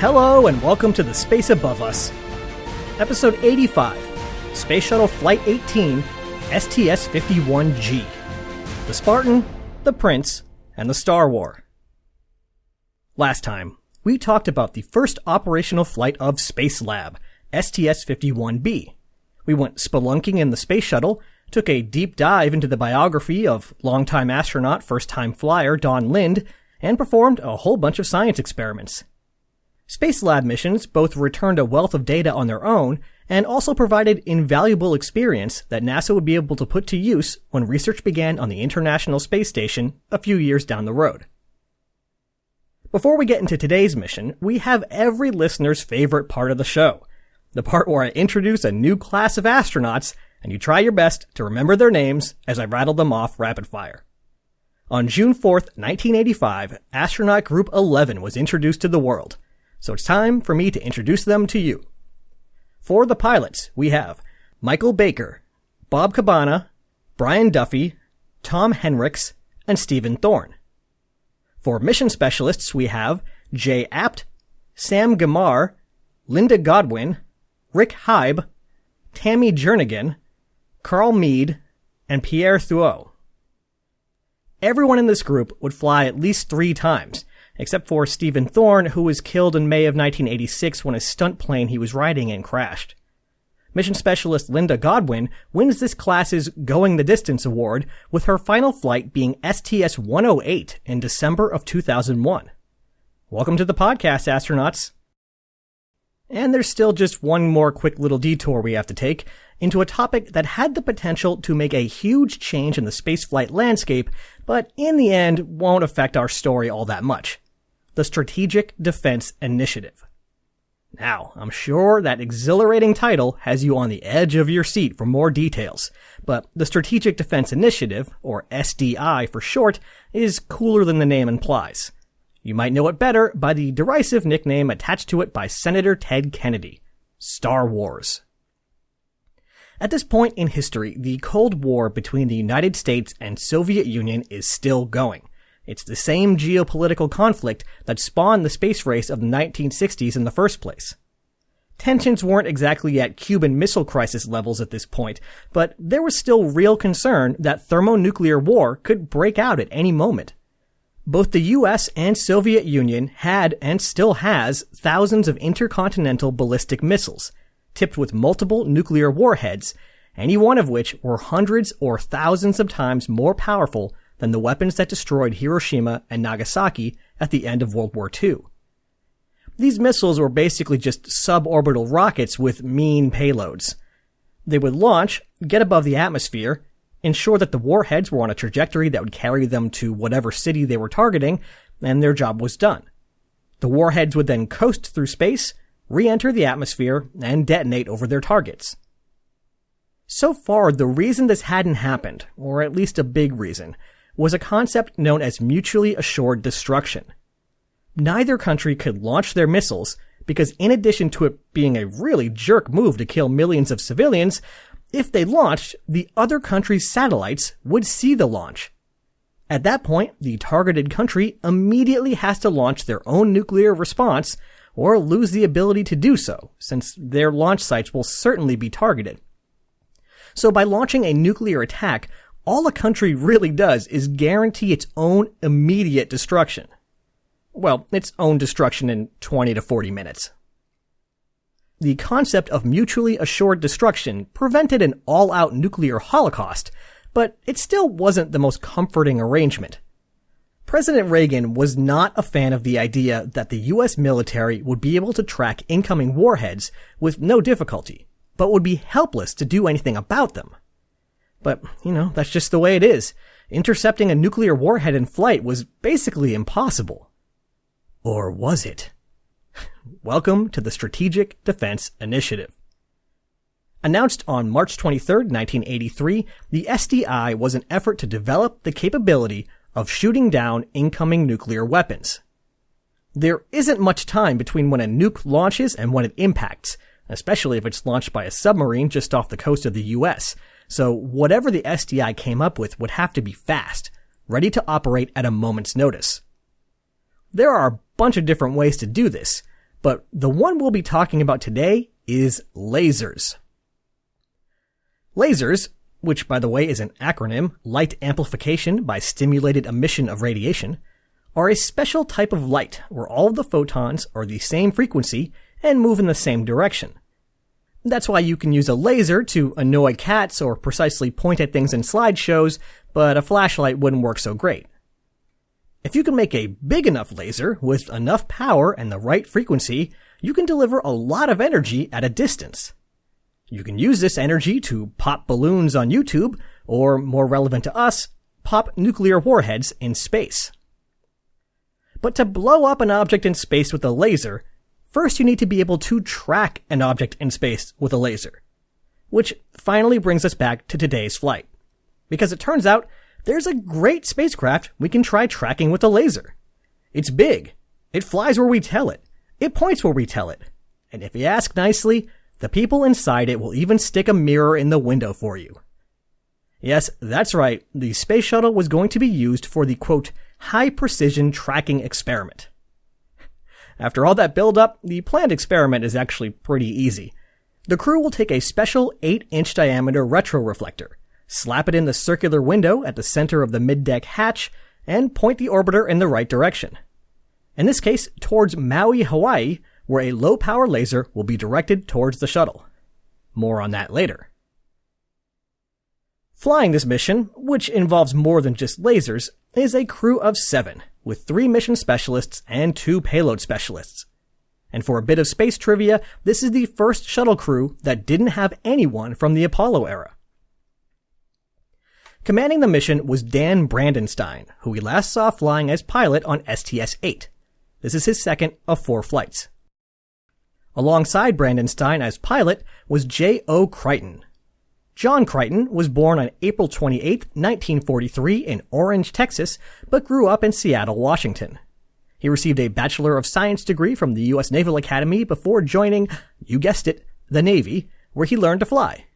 Hello and welcome to the Space Above Us. Episode 85, Space Shuttle Flight 18, STS-51G. The Spartan, the Prince, and the Star War. Last time, we talked about the first operational flight of Space Lab, STS-51B. We went spelunking in the space shuttle, took a deep dive into the biography of longtime astronaut, first-time flyer Don Lind, and performed a whole bunch of science experiments. Space Lab missions both returned a wealth of data on their own and also provided invaluable experience that NASA would be able to put to use when research began on the International Space Station a few years down the road. Before we get into today's mission, we have every listener's favorite part of the show, the part where I introduce a new class of astronauts and you try your best to remember their names as I rattle them off rapid fire. On June 4th, 1985, astronaut Group 11 was introduced to the world. So it's time for me to introduce them to you. For the pilots, we have Michael Baker, Bob Cabana, Brian Duffy, Tom Henricks, and Stephen Thorne. For mission specialists, we have Jay Apt, Sam Gamar, Linda Godwin, Rick Hybe, Tammy Jernigan, Carl Mead, and Pierre Thuot. Everyone in this group would fly at least 3 times, except for Stephen Thorne, who was killed in May of 1986 when a stunt plane he was riding in crashed. Mission specialist Linda Godwin wins this class's Going the Distance award, with her final flight being STS-108 in December of 2001. Welcome to the podcast, astronauts. And there's still just one more quick little detour we have to take into a topic that had the potential to make a huge change in the spaceflight landscape, but in the end won't affect our story all that much. The Strategic Defense Initiative. Now, I'm sure that exhilarating title has you on the edge of your seat for more details, but the Strategic Defense Initiative, or SDI for short, is cooler than the name implies. You might know it better by the derisive nickname attached to it by Senator Ted Kennedy, Star Wars. At this point in history, the Cold War between the United States and Soviet Union is still going. It's the same geopolitical conflict that spawned the space race of the 1960s in the first place. Tensions weren't exactly at Cuban Missile Crisis levels at this point, but there was still real concern that thermonuclear war could break out at any moment. Both the US and Soviet Union had and still has thousands of intercontinental ballistic missiles, tipped with multiple nuclear warheads, any one of which were hundreds or thousands of times more powerful than the weapons that destroyed Hiroshima and Nagasaki at the end of World War II. These missiles were basically just suborbital rockets with mean payloads. They would launch, get above the atmosphere, ensure that the warheads were on a trajectory that would carry them to whatever city they were targeting, and their job was done. The warheads would then coast through space, re-enter the atmosphere, and detonate over their targets. So far, the reason this hadn't happened, or at least a big reason, was a concept known as mutually assured destruction. Neither country could launch their missiles because, in addition to it being a really jerk move to kill millions of civilians, if they launched, the other country's satellites would see the launch. At that point, the targeted country immediately has to launch their own nuclear response or lose the ability to do so, since their launch sites will certainly be targeted. So by launching a nuclear attack, all a country really does is guarantee its own immediate destruction. Well, its own destruction in 20 to 40 minutes. The concept of mutually assured destruction prevented an all-out nuclear holocaust, but it still wasn't the most comforting arrangement. President Reagan was not a fan of the idea that the US military would be able to track incoming warheads with no difficulty, but would be helpless to do anything about them. But, that's just the way it is. Intercepting a nuclear warhead in flight was basically impossible. Or was it? Welcome to the Strategic Defense Initiative. Announced on March 23, 1983, the SDI was an effort to develop the capability of shooting down incoming nuclear weapons. There isn't much time between when a nuke launches and when it impacts, especially if it's launched by a submarine just off the coast of the US, so whatever the SDI came up with would have to be fast, ready to operate at a moment's notice. There are a bunch of different ways to do this, but the one we'll be talking about today is lasers. Lasers, which by the way is an acronym, light amplification by stimulated emission of radiation, are a special type of light where all of the photons are the same frequency and move in the same direction. That's why you can use a laser to annoy cats or precisely point at things in slideshows, but a flashlight wouldn't work so great. If you can make a big enough laser with enough power and the right frequency, you can deliver a lot of energy at a distance. You can use this energy to pop balloons on YouTube, or more relevant to us, pop nuclear warheads in space. But to blow up an object in space with a laser, first you need to be able to track an object in space with a laser. Which finally brings us back to today's flight. Because it turns out, there's a great spacecraft we can try tracking with a laser. It's big. It flies where we tell it. It points where we tell it. And if you ask nicely, the people inside it will even stick a mirror in the window for you. Yes, that's right. The space shuttle was going to be used for the, quote, high-precision tracking experiment. After all that build-up, the planned experiment is actually pretty easy. The crew will take a special 8-inch diameter retroreflector, slap it in the circular window at the center of the mid-deck hatch, and point the orbiter in the right direction. In this case, towards Maui, Hawaii, where a low-power laser will be directed towards the shuttle. More on that later. Flying this mission, which involves more than just lasers, is a crew of 7, with 3 mission specialists and 2 payload specialists. And for a bit of space trivia, this is the first shuttle crew that didn't have anyone from the Apollo era. Commanding the mission was Dan Brandenstein, who we last saw flying as pilot on STS-8. This is his second of 4 flights. Alongside Brandenstein as pilot was J.O. Crichton. John Crichton was born on April 28, 1943 in Orange, Texas, but grew up in Seattle, Washington. He received a Bachelor of Science degree from the U.S. Naval Academy before joining, you guessed it, the Navy, where he learned to fly.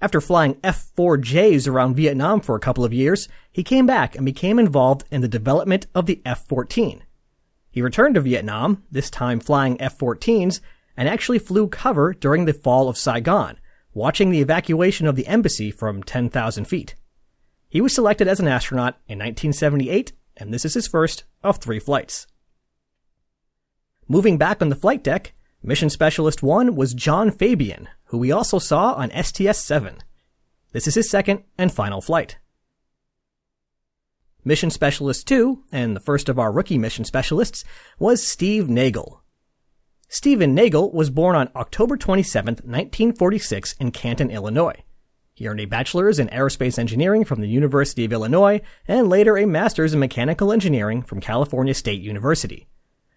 After flying F-4Js around Vietnam for a couple of years, he came back and became involved in the development of the F-14. He returned to Vietnam, this time flying F-14s, and actually flew cover during the fall of Saigon, watching the evacuation of the embassy from 10,000 feet. He was selected as an astronaut in 1978, and this is his first of 3 flights. Moving back on the flight deck, Mission Specialist 1 was John Fabian, who we also saw on STS-7. This is his second and final flight. Mission Specialist 2, and the first of our rookie mission specialists, was Steve Nagel. Stephen Nagel was born on October 27, 1946 in Canton, Illinois. He earned a bachelor's in aerospace engineering from the University of Illinois and later a master's in mechanical engineering from California State University.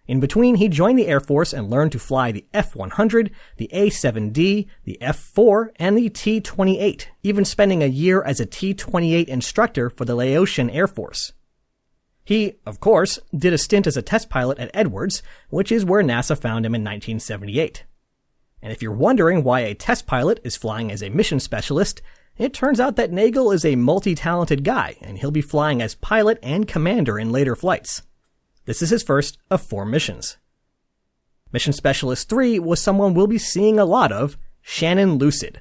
In between, he joined the Air Force and learned to fly the F-100, the A-7D, the F-4, and the T-28, even spending a year as a T-28 instructor for the Laotian Air Force. He, of course, did a stint as a test pilot at Edwards, which is where NASA found him in 1978. And if you're wondering why a test pilot is flying as a mission specialist, it turns out that Nagel is a multi-talented guy, and he'll be flying as pilot and commander in later flights. This is his first of 4 missions. Mission Specialist 3 was someone we'll be seeing a lot of, Shannon Lucid.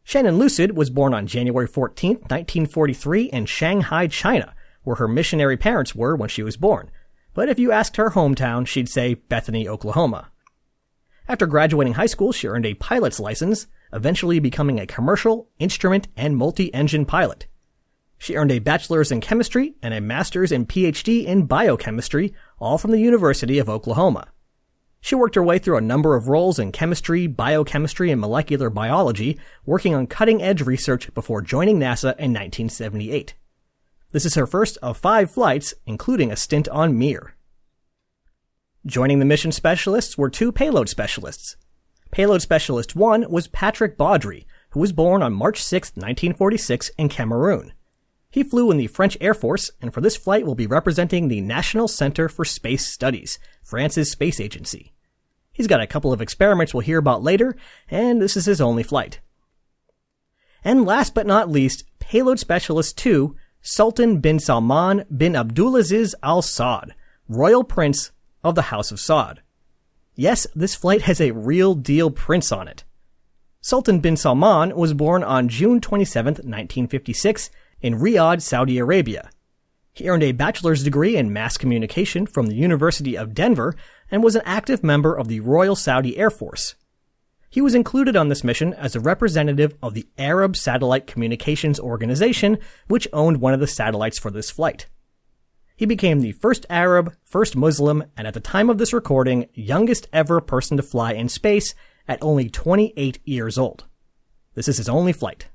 Shannon Lucid was born on January 14, 1943 in Shanghai, China, where her missionary parents were when she was born. But if you asked her hometown, she'd say Bethany, Oklahoma. After graduating high school, she earned a pilot's license, eventually becoming a commercial, instrument, and multi-engine pilot. She earned a bachelor's in chemistry and a master's and PhD in biochemistry, all from the University of Oklahoma. She worked her way through a number of roles in chemistry, biochemistry, and molecular biology, working on cutting-edge research before joining NASA in 1978. This is her first of 5 flights, including a stint on Mir. Joining the mission specialists were 2 payload specialists. Payload Specialist 1 was Patrick Baudry, who was born on March 6, 1946 in Cameroon. He flew in the French Air Force, and for this flight will be representing the National Center for Space Studies, France's space agency. He's got a couple of experiments we'll hear about later, and this is his only flight. And last but not least, Payload Specialist 2, Sultan bin Salman bin Abdulaziz Al Saud, Royal Prince of the House of Saud. Yes, this flight has a real deal prince on it. Sultan bin Salman was born on June 27, 1956, in Riyadh, Saudi Arabia. He earned a bachelor's degree in mass communication from the University of Denver and was an active member of the Royal Saudi Air Force. He was included on this mission as a representative of the Arab Satellite Communications Organization, which owned one of the satellites for this flight. He became the first Arab, first Muslim, and at the time of this recording, youngest ever person to fly in space at only 28 years old. This is his only flight.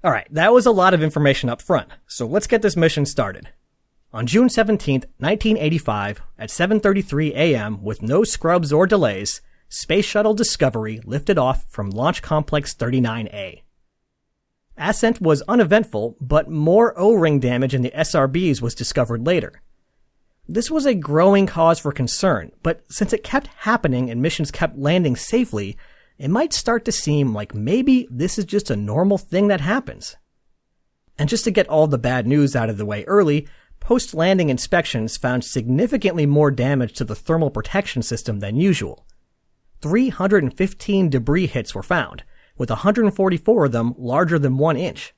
Alright, that was a lot of information up front, so let's get this mission started. On June 17, 1985, at 7:33 a.m., with no scrubs or delays, Space Shuttle Discovery lifted off from Launch Complex 39A. Ascent was uneventful, but more O-ring damage in the SRBs was discovered later. This was a growing cause for concern, but since it kept happening and missions kept landing safely, it might start to seem like maybe this is just a normal thing that happens. And just to get all the bad news out of the way early, post-landing inspections found significantly more damage to the thermal protection system than usual. 315 debris hits were found, with 144 of them larger than 1 inch.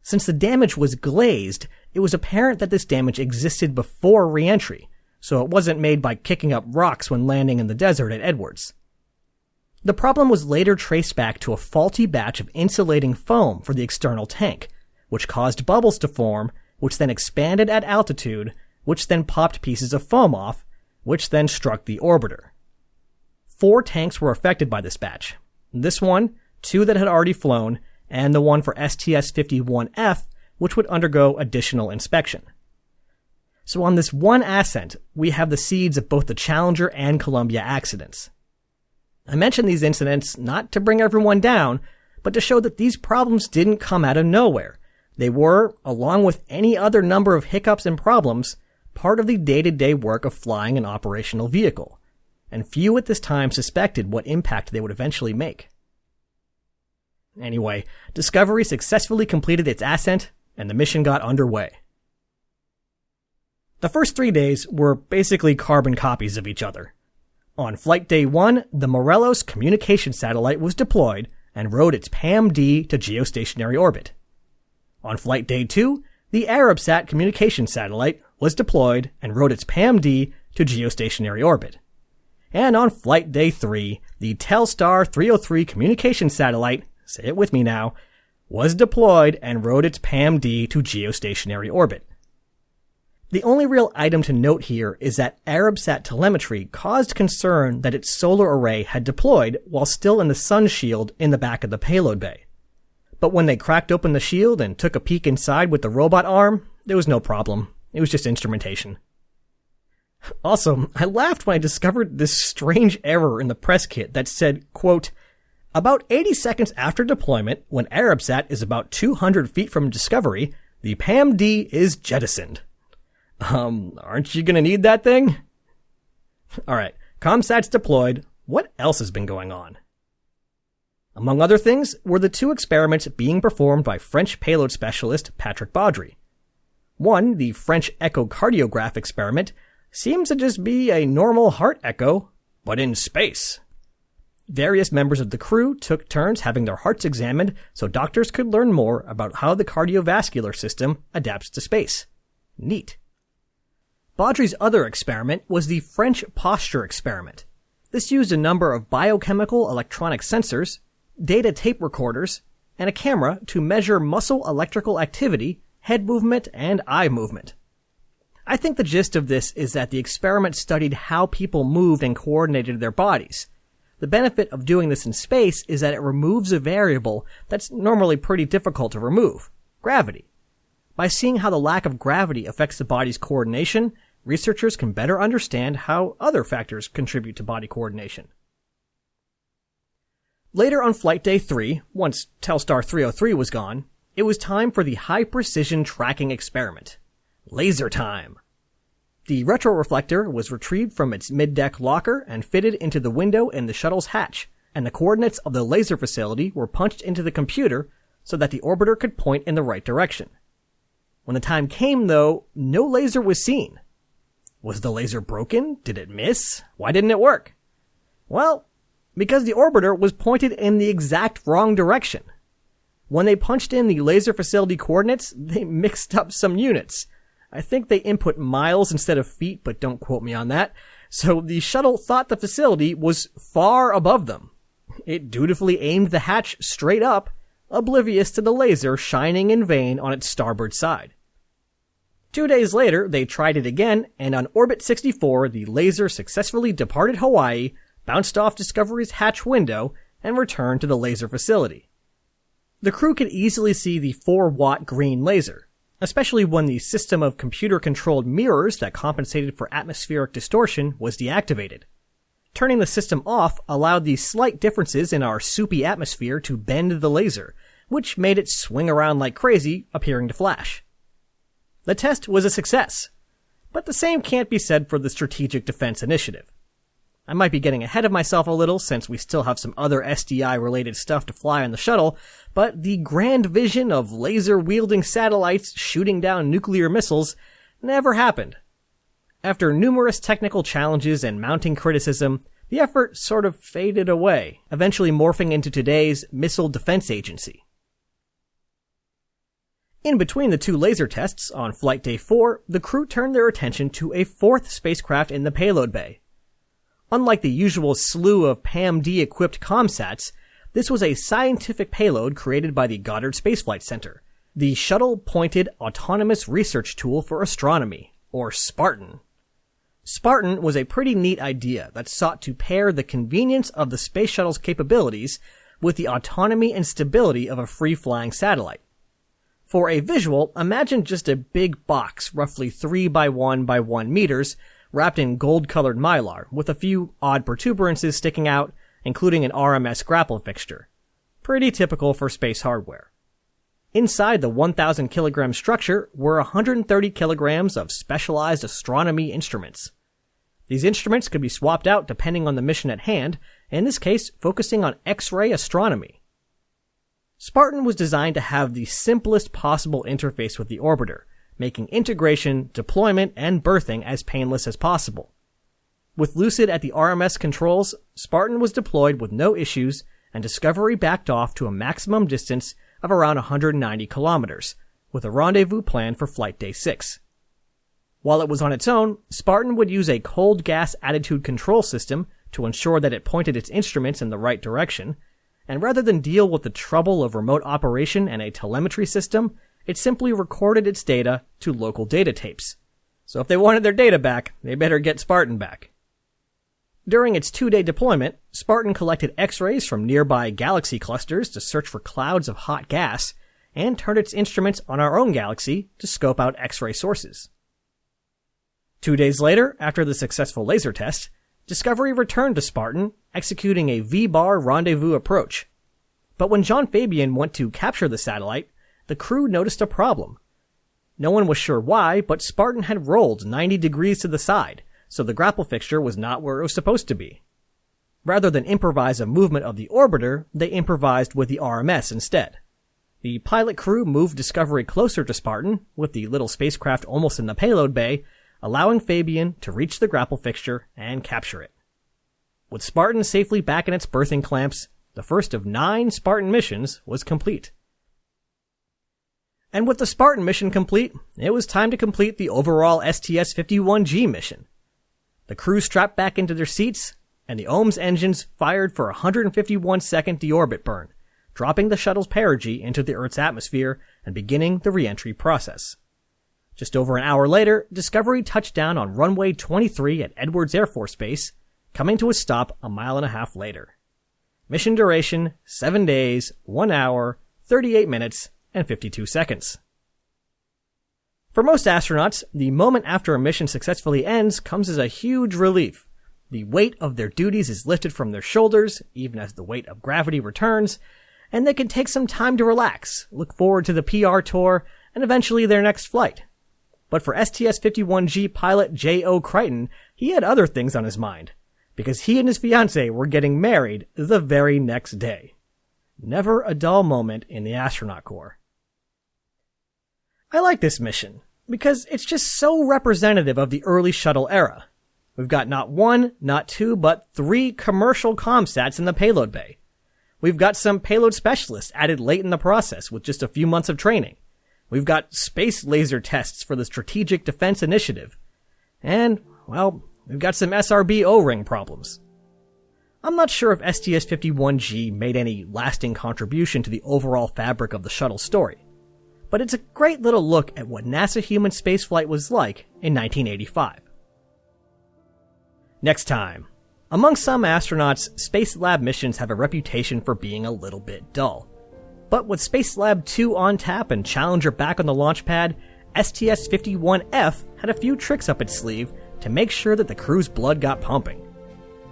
Since the damage was glazed, it was apparent that this damage existed before re-entry, so it wasn't made by kicking up rocks when landing in the desert at Edwards. The problem was later traced back to a faulty batch of insulating foam for the external tank, which caused bubbles to form, which then expanded at altitude, which then popped pieces of foam off, which then struck the orbiter. 4 tanks were affected by this batch. This one, 2 that had already flown, and the one for STS-51F, which would undergo additional inspection. So on this one ascent, we have the seeds of both the Challenger and Columbia accidents. I mention these incidents not to bring everyone down, but to show that these problems didn't come out of nowhere. They were, along with any other number of hiccups and problems, part of the day-to-day work of flying an operational vehicle, and few at this time suspected what impact they would eventually make. Anyway, Discovery successfully completed its ascent, and the mission got underway. The first 3 days were basically carbon copies of each other. On Flight Day 1, the Morelos communication satellite was deployed and rode its PAM-D to geostationary orbit. On Flight Day 2, the Arabsat communication satellite was deployed and rode its PAM-D to geostationary orbit. And on Flight Day 3, the Telstar 303 communication satellite, say it with me now, was deployed and rode its PAM-D to geostationary orbit. The only real item to note here is that Arabsat telemetry caused concern that its solar array had deployed while still in the sun shield in the back of the payload bay. But when they cracked open the shield and took a peek inside with the robot arm, there was no problem. It was just instrumentation. Also, I laughed when I discovered this strange error in the press kit that said, quote, "About 80 seconds after deployment, when Arabsat is about 200 feet from Discovery, the PAM-D is jettisoned." Aren't you gonna need that thing? Alright, Commsats deployed. What else has been going on? Among other things were the 2 experiments being performed by French payload specialist Patrick Baudry. One, the French echocardiograph experiment, seems to just be a normal heart echo, but in space. Various members of the crew took turns having their hearts examined so doctors could learn more about how the cardiovascular system adapts to space. Neat. Baudry's other experiment was the French posture experiment. This used a number of biochemical electronic sensors, data tape recorders, and a camera to measure muscle electrical activity, head movement, and eye movement. I think the gist of this is that the experiment studied how people moved and coordinated their bodies. The benefit of doing this in space is that it removes a variable that's normally pretty difficult to remove: gravity. By seeing how the lack of gravity affects the body's coordination, researchers can better understand how other factors contribute to body coordination. Later on Flight Day 3, once Telstar 303 was gone, it was time for the high-precision tracking experiment. Laser time! The retroreflector was retrieved from its mid-deck locker and fitted into the window in the shuttle's hatch, and the coordinates of the laser facility were punched into the computer so that the orbiter could point in the right direction. When the time came, though, no laser was seen. Was the laser broken? Did it miss? Why didn't it work? Well, because the orbiter was pointed in the exact wrong direction. When they punched in the laser facility coordinates, they mixed up some units. I think they input miles instead of feet, but don't quote me on that. So the shuttle thought the facility was far above them. It dutifully aimed the hatch straight up, oblivious to the laser shining in vain on its starboard side. 2 days later, they tried it again, and on Orbit 64, the laser successfully departed Hawaii, bounced off Discovery's hatch window, and returned to the laser facility. The crew could easily see the 4-watt green laser, especially when the system of computer-controlled mirrors that compensated for atmospheric distortion was deactivated. Turning the system off allowed the slight differences in our soupy atmosphere to bend the laser, which made it swing around like crazy, appearing to flash. The test was a success, but the same can't be said for the Strategic Defense Initiative. I might be getting ahead of myself a little since we still have some other SDI-related stuff to fly on the shuttle, but the grand vision of laser-wielding satellites shooting down nuclear missiles never happened. After numerous technical challenges and mounting criticism, the effort sort of faded away, eventually morphing into today's Missile Defense Agency. In between the two laser tests, on Flight Day 4, the crew turned their attention to a fourth spacecraft in the payload bay. Unlike the usual slew of PAM-D-equipped Commsats, this was a scientific payload created by the Goddard Space Flight Center, the Shuttle-Pointed Autonomous Research Tool for Astronomy, or SPARTAN. SPARTAN was a pretty neat idea that sought to pair the convenience of the space shuttle's capabilities with the autonomy and stability of a free-flying satellite. For a visual, imagine just a big box, roughly 3 by 1 by 1 meters, wrapped in gold-colored mylar, with a few odd protuberances sticking out, including an RMS grapple fixture. Pretty typical for space hardware. Inside the 1,000 kilogram structure were 130 kilograms of specialized astronomy instruments. These instruments could be swapped out depending on the mission at hand, in this case focusing on X-ray astronomy. Spartan was designed to have the simplest possible interface with the orbiter, making integration, deployment, and berthing as painless as possible. With Lucid at the RMS controls, Spartan was deployed with no issues, and Discovery backed off to a maximum distance of around 190 kilometers, with a rendezvous planned for Flight Day 6. While it was on its own, Spartan would use a cold gas attitude control system to ensure that it pointed its instruments in the right direction, and rather than deal with the trouble of remote operation and a telemetry system, it simply recorded its data to local data tapes. So if they wanted their data back, they better get Spartan back. During its 2-day deployment, Spartan collected X-rays from nearby galaxy clusters to search for clouds of hot gas, and turned its instruments on our own galaxy to scope out X-ray sources. 2 days later, after the successful laser test, Discovery returned to Spartan, executing a V-bar rendezvous approach. But when John Fabian went to capture the satellite, the crew noticed a problem. No one was sure why, but Spartan had rolled 90 degrees to the side, so the grapple fixture was not where it was supposed to be. Rather than improvise a movement of the orbiter, they improvised with the RMS instead. The pilot crew moved Discovery closer to Spartan, with the little spacecraft almost in the payload bay, allowing Fabian to reach the grapple fixture and capture it. With Spartan safely back in its berthing clamps, the first of 9 Spartan missions was complete. And with the Spartan mission complete, it was time to complete the overall STS-51G mission. The crew strapped back into their seats, and the OMS engines fired for a 151-second deorbit burn, dropping the shuttle's perigee into the Earth's atmosphere and beginning the re-entry process. Just over an hour later, Discovery touched down on runway 23 at Edwards Air Force Base, coming to a stop a mile and a half later. Mission duration, 7 days, 1 hour, 38 minutes, and 52 seconds. For most astronauts, the moment after a mission successfully ends comes as a huge relief. The weight of their duties is lifted from their shoulders, even as the weight of gravity returns, and they can take some time to relax, look forward to the PR tour, and eventually their next flight. But for STS-51G pilot J.O. Crichton, he had other things on his mind, because he and his fiancée were getting married the very next day. Never a dull moment in the astronaut corps. I like this mission, because it's just so representative of the early shuttle era. We've got not one, not two, but 3 commercial Commsats in the payload bay. We've got some payload specialists added late in the process with just a few months of training. We've got space laser tests for the Strategic Defense Initiative. And, well, we've got some SRB O-ring problems. I'm not sure if STS-51G made any lasting contribution to the overall fabric of the shuttle story, but it's a great little look at what NASA human spaceflight was like in 1985. Next time. Among some astronauts, Space Lab missions have a reputation for being a little bit dull. But with Space Lab 2 on tap and Challenger back on the launch pad, STS-51F had a few tricks up its sleeve to make sure that the crew's blood got pumping.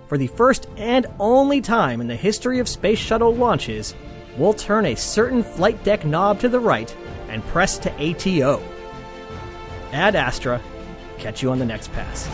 For the first and only time in the history of space shuttle launches, we'll turn a certain flight deck knob to the right and press to ATO. Ad Astra, catch you on the next pass.